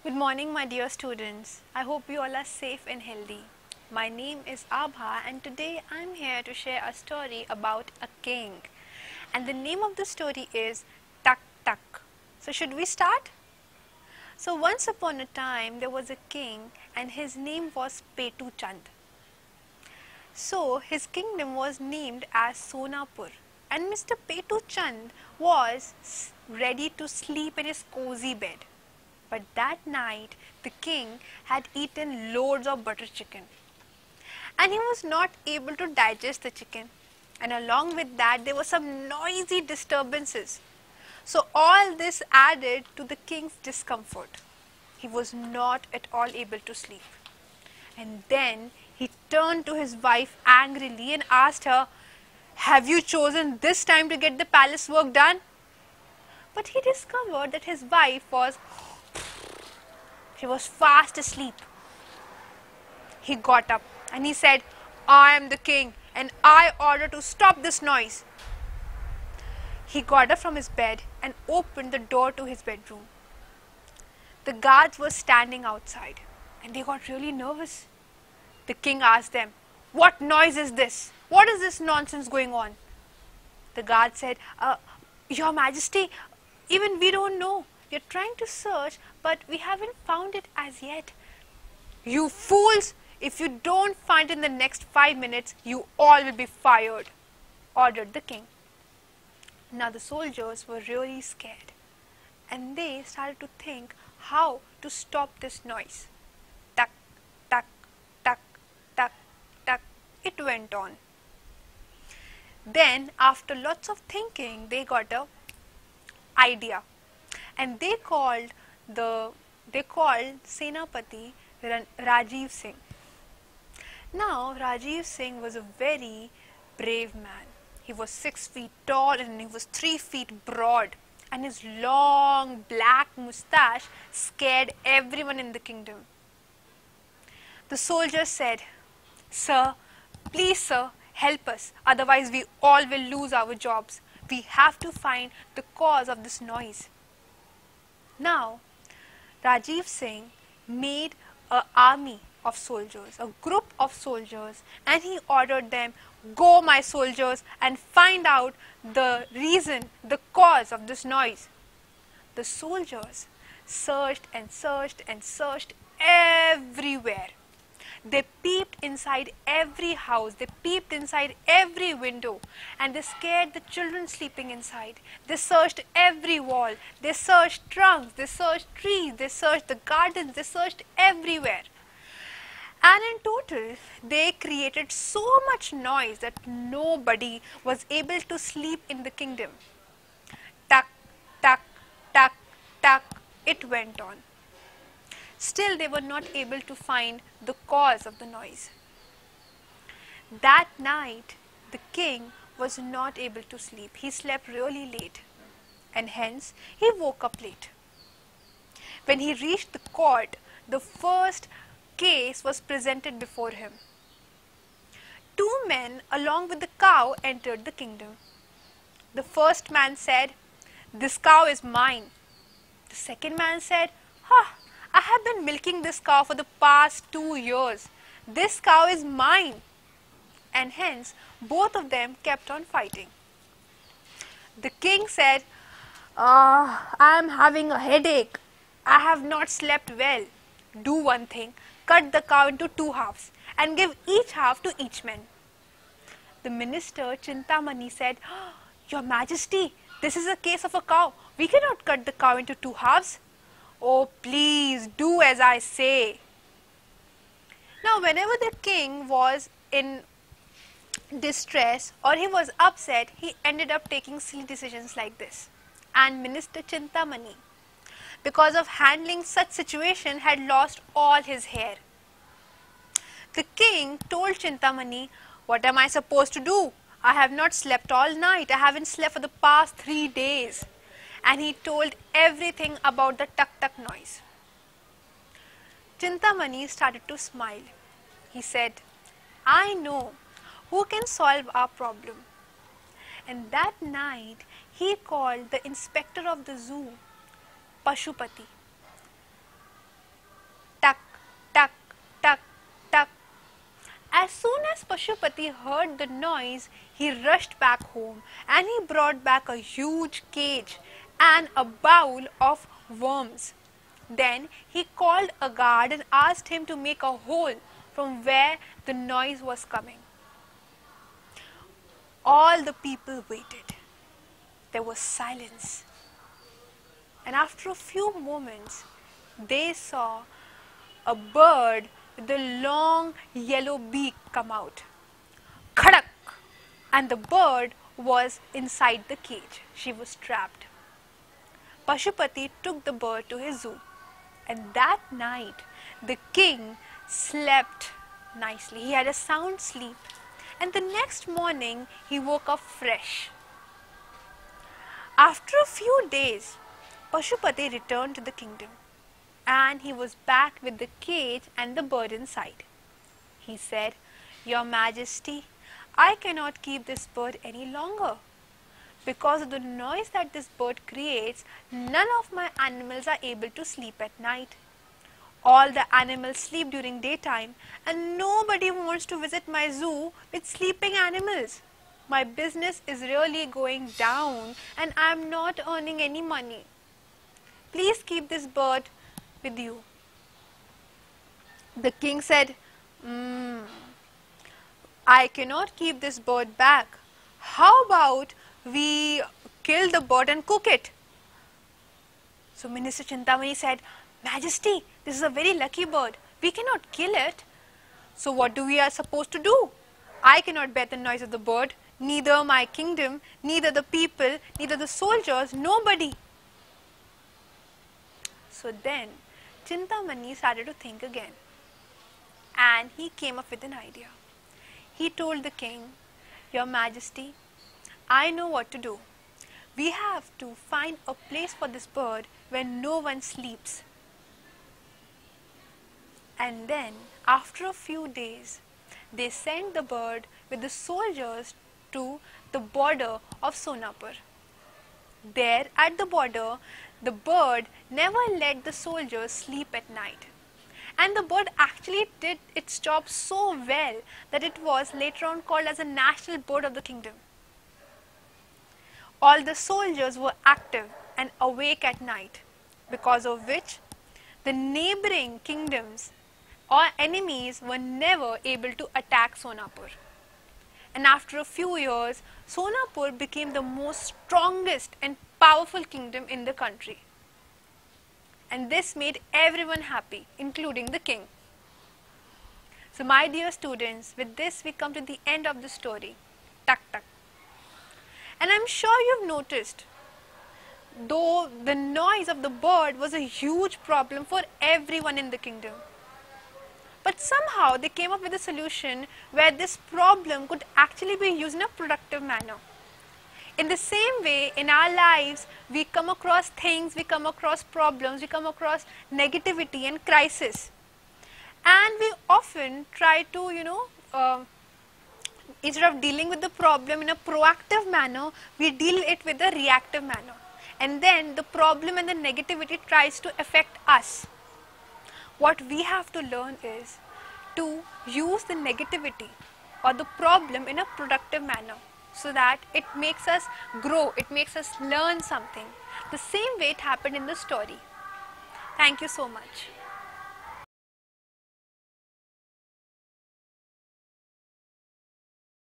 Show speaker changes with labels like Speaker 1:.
Speaker 1: Good morning, my dear students. I hope you all are safe and healthy. My name is Abha, and today I'm here to share a story about a king. And the name of the story is Tuck Tuck. So, should we start? So, once upon a time, there was a king, and his name was Petuchand. So, his kingdom was named as Sonapur. And Mr. Petuchand was ready to sleep in his cozy bed. But that night, the king had eaten loads of butter chicken. And he was not able to digest the chicken. And along with that, there were some noisy disturbances. So all this added to the king's discomfort. He was not at all able to sleep. And then he turned to his wife angrily and asked her, "Have you chosen this time to get the palace work done?" But he discovered that his wife was fast asleep. He got up and he said, "I am the king and I order to stop this noise." He got up from his bed and opened the door to his bedroom. The guards were standing outside and they got really nervous. The king asked them, "What noise is this? What is this nonsense going on?" The guard said, "Your Majesty, even we don't know. We are trying to search, but we haven't found it as yet." "You fools! If you don't find it in the next 5 minutes, you all will be fired," ordered the king. Now the soldiers were really scared, and they started to think how to stop this noise. Tuck, tuck, tuck, tuck, tuck. It went on. Then, after lots of thinking, they got an idea. And they called Senapati Rajiv Singh. Now Rajiv Singh was a very brave man. He was 6 feet tall and he was 3 feet broad, and his long black moustache scared everyone in the kingdom. The soldiers said, "Sir, please sir, help us, otherwise we all will lose our jobs. We have to find the cause of this noise." Now, Rajiv Singh made an army of soldiers, a group of soldiers, and he ordered them, "Go, my soldiers, and find out the reason, the cause of this noise." The soldiers searched and searched and searched everywhere. They peeped inside every house, they peeped inside every window, and they scared the children sleeping inside. They searched every wall, they searched trunks, they searched trees, they searched the gardens, they searched everywhere. And in total, they created so much noise that nobody was able to sleep in the kingdom. Tuck, tuck, tuck, tuck, it went on. Still, they were not able to find the cause of the noise. That night, the king was not able to sleep. He slept really late, and hence he woke up late. When he reached the court, the first case was presented before him. 2 men along with the cow entered the kingdom. The first man said, "This cow is mine." The second man said, "I have been milking this cow for the past 2 years. This cow is mine." And hence, both of them kept on fighting. The king said, "I am having a headache. I have not slept well. Do one thing, cut the cow into 2 halves and give each half to each man." The minister Chintamani said, "Your Majesty, this is a case of a cow. We cannot cut the cow into 2 halves." "Oh, please do as I say." Now, whenever the king was in distress or he was upset, he ended up taking silly decisions like this. And Minister Chintamani, because of handling such situation, had lost all his hair. The king told Chintamani, "What am I supposed to do? I have not slept all night. I haven't slept for the past 3 days." And he told everything about the tuck-tuck noise. Chintamani started to smile. He said, "I know who can solve our problem." And that night, he called the inspector of the zoo, Pashupati. Pashupati heard the noise, he rushed back home and he brought back a huge cage and a bowl of worms. Then he called a guard and asked him to make a hole from where the noise was coming. All the people waited. There was silence. And after a few moments, they saw a bird with a long yellow beak come out. Khadak! And the bird was inside the cage. She was trapped. Pashupati took the bird to his zoo. And that night, the king slept nicely. He had a sound sleep. And the next morning, he woke up fresh. After a few days, Pashupati returned to the kingdom. And he was back with the cage and the bird inside. He said, "Your Majesty, I cannot keep this bird any longer. Because of the noise that this bird creates, none of my animals are able to sleep at night. All the animals sleep during daytime and nobody wants to visit my zoo with sleeping animals. My business is really going down and I am not earning any money. Please keep this bird with you." The king said, "I cannot keep this bird back. How about we kill the bird and cook it?" So Minister Chintamani said, "Majesty, this is a very lucky bird. We cannot kill it. So what do we are supposed to do? I cannot bear the noise of the bird, neither my kingdom, neither the people, neither the soldiers, nobody." So then Chintamani started to think again and he came up with an idea. He told the king, "Your Majesty, I know what to do. We have to find a place for this bird where no one sleeps." And then after a few days, they sent the bird with the soldiers to the border of Sonapur. There at the border, the bird never let the soldiers sleep at night. And the bird actually did its job so well that it was later on called as a national bird of the kingdom. All the soldiers were active and awake at night, because of which the neighboring kingdoms or enemies were never able to attack Sonapur. And after a few years, Sonapur became the most strongest and powerful kingdom in the country. And this made everyone happy, including the king. So my dear students, with this we come to the end of the story. Tuck, tuck. And I'm sure you've noticed, though the noise of the bird was a huge problem for everyone in the kingdom. But somehow they came up with a solution where this problem could actually be used in a productive manner. In the same way, in our lives, we come across things, we come across problems, we come across negativity and crisis. And we often try to, instead of dealing with the problem in a proactive manner, we deal it with a reactive manner. And then the problem and the negativity tries to affect us. What we have to learn is to use the negativity or the problem in a productive manner, so that it makes us grow, it makes us learn something. The same way it happened in the story. Thank you so much.